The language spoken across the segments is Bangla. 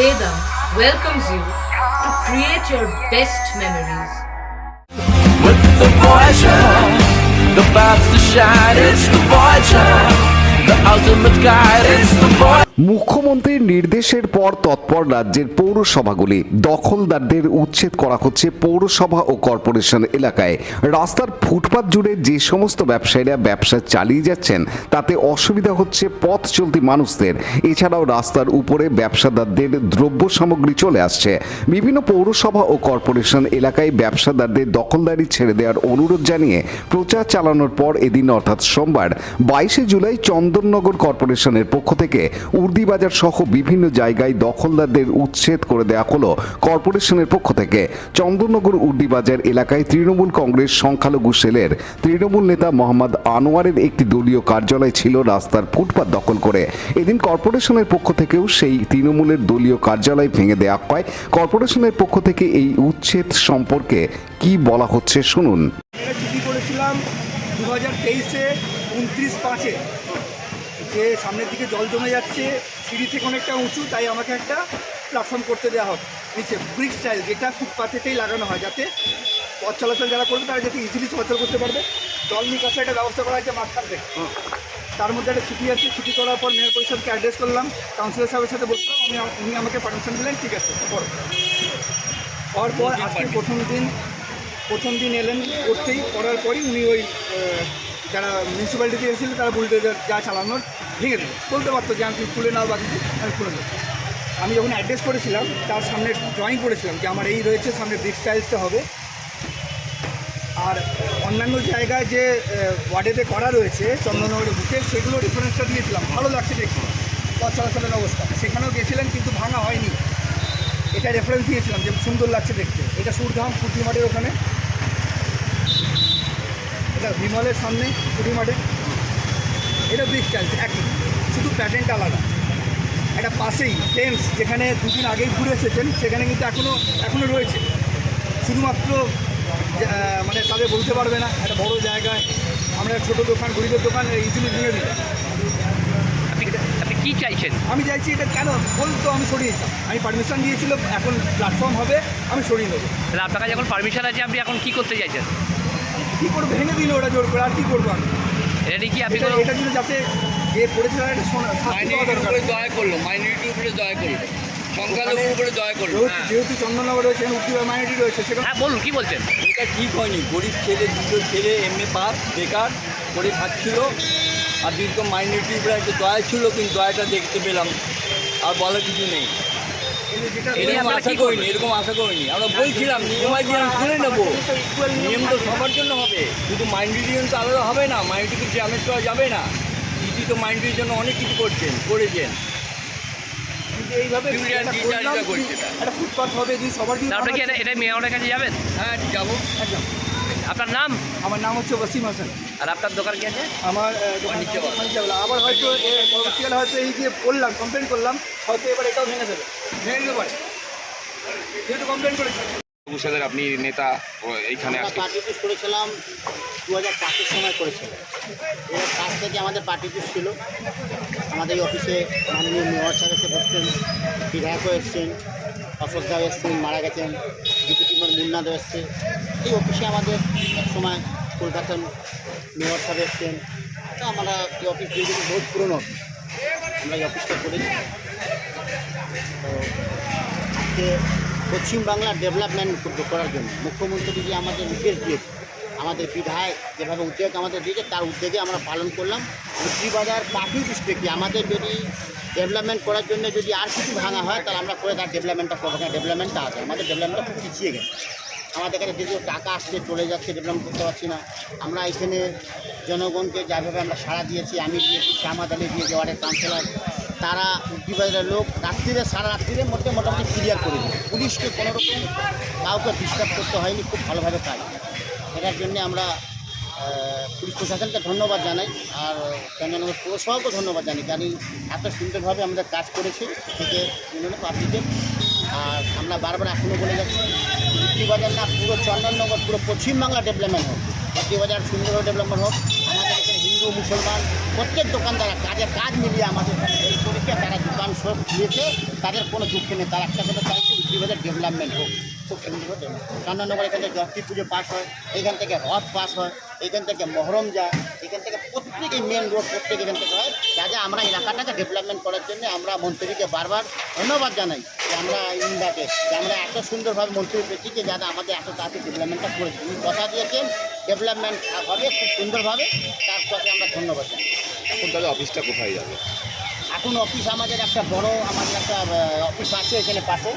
Vedam welcomes you to create your best memories. With the Voyager, the paths to shine, it's the Voyager, the ultimate guide, it's the Voyager. মুখ্যমন্ত্রীর নির্দেশের পর তৎপর রাজ্যের পৌরসভাগুলি দখলদারদের উচ্ছেদ করা হচ্ছে। পৌরসভা ও কর্পোরেশন এলাকায় রাস্তার ফুটপাত জুড়ে যে সমস্ত ব্যবসায়ীরা ব্যবসা চালিয়ে যাচ্ছেন তাতে অসুবিধা হচ্ছে পথ চলতি মানুষদের। এছাড়াও রাস্তার উপরে ব্যবসাদারদের দ্রব্য সামগ্রী চলে আসছে। বিভিন্ন পৌরসভা ও কর্পোরেশন এলাকায় ব্যবসাদারদের দখলদারি ছেড়ে দেওয়ার অনুরোধ জানিয়ে প্রচার চালানোর পর এদিন অর্থাৎ সোমবার 22শে জুলাই চন্দননগর কর্পোরেশনের পক্ষ থেকে উর্দিবাজার সহ বিভিন্ন জায়গায় দখলদারদের উচ্ছেদ করে দেওয়া হলো কর্পোরেশনের পক্ষ থেকে। চন্দননগর উর্দিবাজার এলাকায় তৃণমূল কংগ্রেস সংখ্যালঘু সেলের তৃণমূল নেতা মোহাম্মদ আনোয়ারের একটি দলীয় কার্যালয় ছিল রাস্তার ফুটপাত দখল করে। এদিন কর্পোরেশনের পক্ষ থেকেও সেই তৃণমূলের দলীয় কার্যালয় ভেঙে দেওয়া হয়। কর্পোরেশনের পক্ষ থেকে এই উচ্ছেদ সম্পর্কে কি বলা হচ্ছে শুনুন। চিঠি করেছিলাম 2023-এ 29/5-এ যে সামনের দিকে জল জমে যাচ্ছে, সিঁড়ি থেকে অনেকটা উঁচু, তাই আমাকে একটা প্ল্যাটফর্ম করতে দেওয়া হয় নিচে ব্রিক স্টাইল, যেটা ফুটপাথেতেই লাগানো হয় যাতে পথ চলাচল যারা করবে তারা যাতে ইজিলি চলাচল করতে পারবে। জল নিকাশে একটা ব্যবস্থা করা হয়েছে মাঝখান থেকে। তার মধ্যে একটা চিঠি আছে, চিঠি করার পর মেয়র পরিষদকে অ্যাড্রেস করলাম, কাউন্সিলর সাহেবের সাথে বসলাম, উনি আমাকে পারমিশন দিলেন, ঠিক আছে করো। হওয়ার পর আজকে প্রথম দিন এলেন করতেই, করার পরই উনি ওই যারা মিউনিসিপ্যালিটিতে এসেছিলেন তারা বুলডোজার যা চালানোর ভেঙে দিল। বলতে পারতো যে আমি খুলে নাও বা কিছু, আমি খুলে দেবো। আমি যখন অ্যাড্রেস করেছিলাম তার সামনে ড্রয়িং করেছিলাম যে আমার এই রয়েছে, সামনে ব্রিক স্টাইলসটা হবে। আর অন্যান্য জায়গায় যে ওয়ার্ডেতে করা রয়েছে চন্দননগরের বুকে, সেগুলো রেফারেন্সটা দিয়েছিলাম, ভালো লাগছে দেখতে পথ চলাচলের অবস্থা। সেখানেও গেছিলেন কিন্তু ভাঙা হয়নি, এটা রেফারেন্স দিয়েছিলাম যে সুন্দর লাগছে দেখতে। এটা সুরধাম ফুটি মাঠের ওখানে, এটা বিমলের সামনে ফুটি মাঠে, এটা ব্রিক স্টাইলস একই, শুধু প্যাটার্নটা আলাদা। এটা পাশেই টেন্স, যেখানে দুদিন আগেই ঘুরে এসেছেন সেখানে কিন্তু এখনও রয়েছে, শুধুমাত্র মানে তাদের বলতে পারবে না। একটা বড় জায়গায় আমরা ছোটো দোকান, গরিবের দোকান ইজিলি ভেঙে দিই। আপনি কী চাইছেন? আমি চাইছি এটা কেন বলতো আমি সরিয়ে দিতাম, আমি পারমিশন দিয়েছিল, এখন প্ল্যাটফর্ম হবে, আমি সরিয়ে দেবো। তাহলে আপনার কাছে এখন পারমিশন আছে, আপনি এখন কী করতে চাইছেন? কী করবো, ভেঙে দিল ওরা জোর করে, আর কী করবো আমি? এটা কি আপনি এটার জন্য যাতে যে পড়েছিল একটা দয়া করলো, মাইনরিটির উপরে দয়া করলো, সংখ্যালঘুর উপরে দয়া করলো। যেহেতু চন্দননগর রয়েছে, উত্তর মাইনরিটি রয়েছে, সেখানে হ্যাঁ বলুন, কী বলছেন? এটা ঠিক হয়নি। গরিব ছেলে, দুটো ছেলে এমএ পাস, বেকার করে খাচ্ছিল, আর দীর্ঘ মাইনরিটির উপরে একটা দয়া ছিল, কিন্তু দয়াটা দেখতে পেলাম, আর বলার কিছু নেই। এরকম আশা করিনি। আমরা বলছিলাম নিয়ম আইডি আমি শুনে নেবো, নিয়ম তো সবার জন্য হবে, শুধু মাইনরিটির জন্য তো আলাদা হবে না, মাইনরিটিকে ড্যামেজ করা যাবে না। দিদি তো মাইনরিটির জন্য অনেক কিছু করেছেন। কিন্তু এইভাবে একটা ফুটপাথ হবে, যদি সবার আপনি কি এটা মেয়রের কাছে যাবেন? হ্যাঁ যাবো। একদম। আপনার নাম? আমার নাম হচ্ছে ওয়াসিম হাসান। আর আপনার দোকান কি আছে? আমার আবার হয়তো পরবর্তীকালে হয়তো এই যে বললাম, কমপ্লেন করলাম, হয়তো এবার এটাও ভেঙে দিতে পারে, যেহেতু কমপ্লেন করেছি। আপনি নেতা এইখানে পার্টি অফিস করেছিলাম 2005-এর সময় করেছিলাম। এর কাছ থেকে আমাদের পার্টি অফিস ছিল, আমাদের এই অফিসে মাননীয় মেয়র সাহেব এসে বসতেন, বিধায়কও এসছেন, অশোক দাও এসছেন, মারা গেছেন, ডিপুটি মেয়র মুন্নাদেও এসছে। এই অফিসে আমাদের এক সময় কলকাতার মেয়র সাহেব এসছেন। তো আমরা এই অফিস যেহেতু বহুত পুরনো অফিস, আমরা এই অফিসটা করেছি। তো আজকে পশ্চিমবাংলার ডেভেলপমেন্ট করার জন্য মুখ্যমন্ত্রী যে আমাদের নির্দেশ দিয়েছে, আমাদের বিধায়ক যেভাবে উদ্যোগ আমাদের দিয়েছে, তার উদ্যোগে আমরা পালন করলাম। উর্দিবাজার পার্টি ডিস্ট্রিক্টে আমাদের যদি ডেভেলপমেন্ট করার জন্য যদি আর কিছু ভাঙা হয়, তাহলে আমরা করে তার ডেভেলপমেন্টটা করবো। ডেভেলপমেন্টটা আছে, আমাদের ডেভেলপমেন্টটা খুব পিছিয়ে গেছে। আমাদের কাছে যেগুলো টাকা আসছে চলে যাচ্ছে, ডেভেলপমেন্ট করতে পারছি না। আমরা এখানে জনগণকে যেভাবে আমরা সাড়া দিয়েছি, আমি দিয়েছি, শ্যামাদ আলী দিয়েছি, ওয়ার্ডের কাউন্সিলর, তারা উর্দিবাজারের লোক রাত্রিরে সারা রাত্রিরের মধ্যে মোটামুটি ক্লিয়ার করে দিল। পুলিশকে কোনোরকম কাউকে ডিস্টার্ব করতে হয়নি, খুব ভালোভাবে কাজ। এটার জন্যে আমরা পুলিশ প্রশাসনকে ধন্যবাদ জানাই, আর চন্দননগর পৌরসভাকে ধন্যবাদ জানাই, কারণ এত সুন্দরভাবে আমাদের কাজ করেছে থেকে পাবলিকের। আর আমরা বারবার এখনও বলে যাচ্ছি, উর্দিবাজার না পুরো চন্দননগর, পুরো পশ্চিমবাংলা ডেভেলপমেন্ট হোক, উর্দিবাজার সুন্দরভাবে ডেভেলপমেন্ট হোক। আমাদের এখানে হিন্দু মুসলমান প্রত্যেক দোকানদার কাজ মিলিয়ে আমাদের সাথে এই পরীক্ষা তারা দোকান সব খুলেছে, তাদের কোনো দুঃখ নেই। তারা একটা কথা চাইছে উত্তরবঙ্গের ডেভেলপমেন্ট হোক, খুব সুন্দর। চন্দননগর এখান থেকে জয়ন্তী পুজো পাস হয়, এখান থেকে রথ পাস হয়, এখান থেকে মহরম যায়, এখান থেকে প্রত্যেকে মেন রোড প্রত্যেক এখান থেকে হয়। যাতে আমরা এলাকাটাকে ডেভেলপমেন্ট করার জন্য আমরা মন্ত্রীকে বারবার ধন্যবাদ জানাই যে আমরা ইন্ডিয়াকে যে আমরা এত সুন্দরভাবে মন্ত্রী পেয়েছি যে যাতে আমাদের এত তাড়াতাড়ি ডেভেলপমেন্টটা করেছি। উনি কথা দিয়েছেন ডেভেলপমেন্ট হবে খুব সুন্দরভাবে, তার সাথে আমরা ধন্যবাদ জানাই। এখন তাহলে অফিসটা কোথায় যাবে? এখন অফিস আমাদের একটা বড় অফিস আছে এখানে পাশে,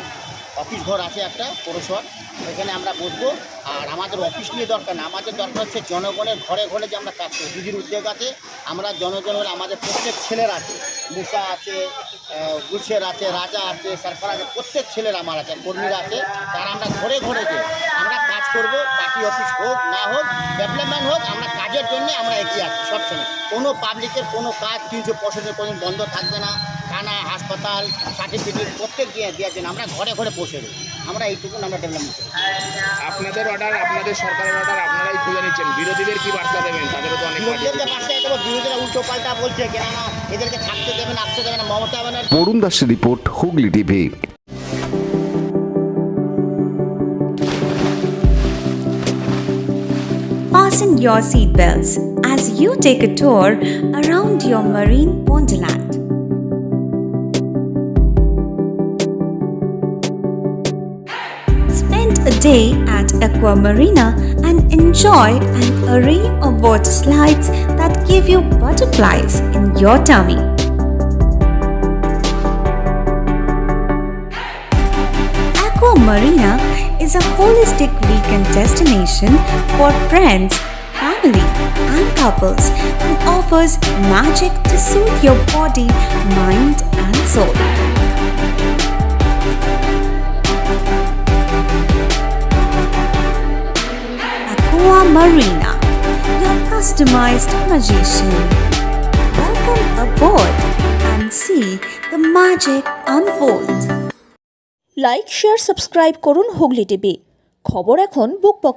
অফিস ঘর আছে একটা পৌরসভার, এখানে আমরা বসবো। আর আমাদের অফিস নিয়ে দরকার না, আমাদের দরকার হচ্ছে জনগণের ঘরে ঘরে যে আমরা কাজ করি। দিদির উদ্যোগ আছে, আমরা জনগণের আমাদের প্রত্যেক ছেলের আছে, মুসা আছে, গুলশের আছে, রাজা আছে, সরকার আছে, প্রত্যেক ছেলের আমার আছে, কর্মীরা আছে। তারা আমরা ঘরে ঘরে যে আমরা কাজ করবো, পার্টি অফিস হোক না হোক, ডেভেলপমেন্ট হোক, আমরা কাজের জন্য আমরা এগিয়ে আছি সবসময়। কোনো পাবলিকের কোনো কাজ 365 কোনো বন্ধ থাকবে না। থানা, হাসপাতাল, সার্টিফিকেট প্রত্যেক দেওয়ার জন্য আমরা ঘরে ঘরে পৌঁছে দেবো। আমরা এইটুকু আমরা ডেভেলপমেন্ট করি। আপনাদের অর্ডার, আপনাদের সরকারের অর্ডার আপনারাই খুঁজে নিচ্ছেন, বিরোধীদের কি বার্তা দেবেন? তাদেরও তো অনেক বিরোধীদেরকে বার্তা দেবো, বিরোধীরা উল্টো পাল্টা বলছে কেননা এদেরকে থাকতে দেবে না, আসতে দেবে না। মমতা ব্যানার্জি। বরুণ দাসের report, Hooghly TV. Fasten your seatbelts as you take a tour around your marine wonderland. Spend a day at Aqua Marina and enjoy an array of water slides that give you butterflies in your tummy. Aqua Marina is a holistic weekend destination for friends, family, and couples and offers magic to soothe your body, mind, and soul. Aqua Marina, your customized magician. Welcome aboard and see the magic unfold. Like, share, subscribe করুন হুগলি টিভি। খবর এখন বুক পকেটে।